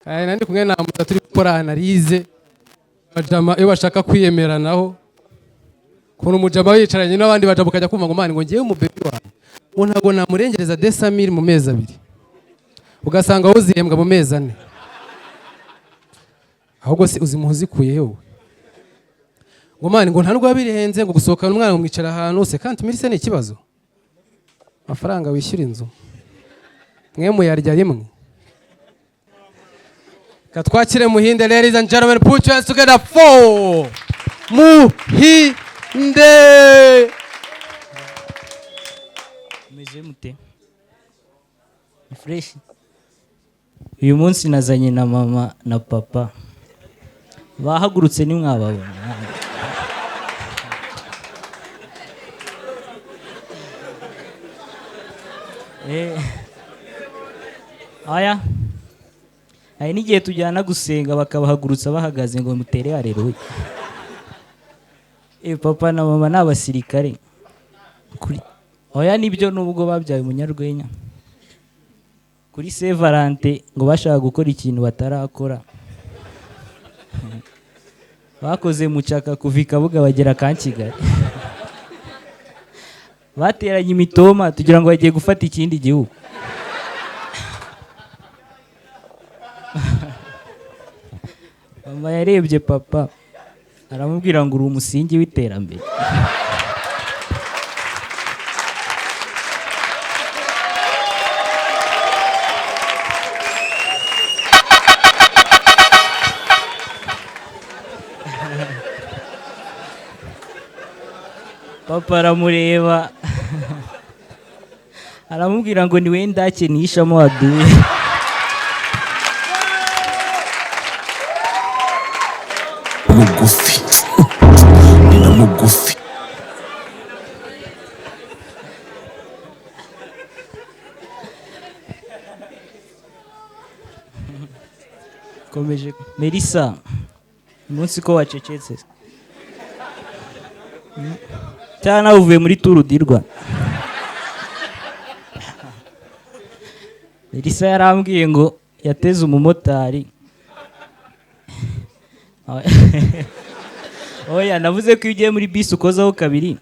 nandi kumwe na muta turi gukora analize bajama iyo bashaka kwiyemeranaho kuno mujama yicaranye n'abandi bajabu kajya kumva ngo mani ngo ngiye umubebe wawe ngo ntago namurengereza 200,000 mu mezi abiri ugasanga aho zihembwa mu mezi 4 ahubwo se uzimuhuzikuyeho ngo mani ngo ntanubwo birenze ngo gusohokana umwana ngo mwicara ahantu se kandi mirise ni ikibazo amafaranga wishyura inzu mwe muyarya rimwe katwakire Muhinde. Ladies and gentlemen, put your hands together for Muhinde. Meze mute fresh. Uyu munsi nazanye na mama na papa bahagurutse ni mwababona. Aya hari n'igihe tujyana gusenga bakabahagurutsa bahagaze ngo mutere haleluya. Papa na mama ni abasirikare kuri oya nibyo nubwo babyaye umunyarwenya kuri Saint Valentin ngo bashaka gukora ikintu batarakora bakoze mucaka kuva Kabuga bagera ka Kigali bateranye imitoma tugira ngo bagiye gufata ikindi gihugu. Mama yarebye papa aramubwira ngo uri umusingi w'iterambere. Papa aramureba aramubwira ngo ni we ndake nishamo waduye. Mugufi na mugufi komeje. Melissa umunsi ko wacecetse cyane uvuye muri Tour du Rwanda. Melissa yarambwiye ngo yateze umumotari. Oya navuze ko ugiye muri bisi ukozaho kabiri.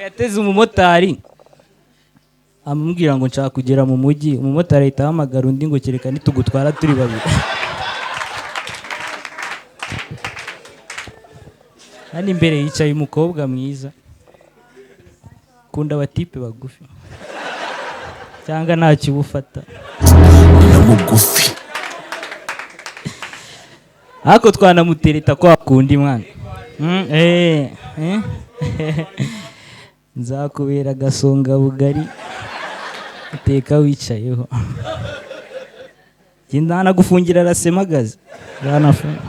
Yateze umumotari amubwira ngo nshaka kugera mu mujyi. Umumotari ahita ahamagara undi ngo kereka nitugutwara turi babiri. Hano imbere yicaye umukobwa mwiza kunda abatipe bagufi cyangwa ntacyo ubufata na mugufi ako twanamutereta kwa kundi mwana. Nzakubera gasonga bugari uteka wicayeho genda nagufungira rasemagaze ranafunga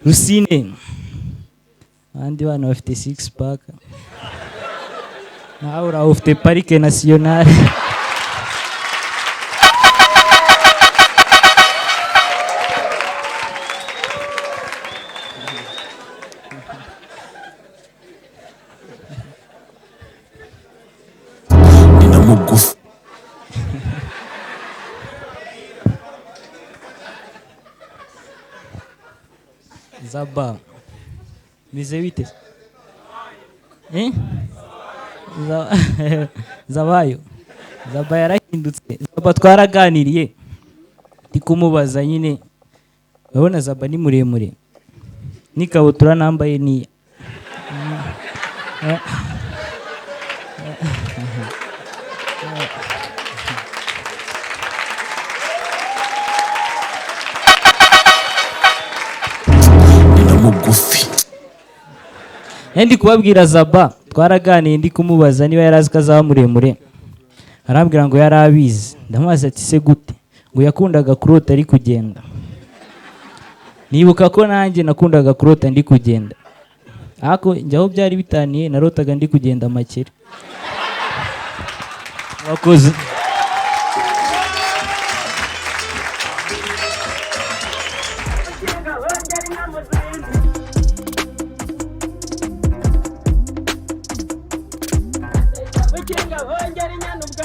Rusine abandi bana bafite 6 pack nawe uraho ufite parike nationale. na mugufi Zaba bize bite Zabayo Zaba yarahindutse. Zaba twaraganiriye ndi kumubaza nyine urabona Zaba ni muremure n'ikabutura nambaye ni na mugufi. ndi kubabwira Zaba twaraganiye ndi kumubaza niba yarazi ko azaba muremure arambwira ngo yarabizi. Ndamubaza ati se gute ngo yakundaga kurota ari kugenda. Nibuka ko nanjye nakundaga kurota ndi kugenda ariko njyaho byari bitaniye narotaga ndi kugenda makere. Wakoze ukinga bongera inyana ubwa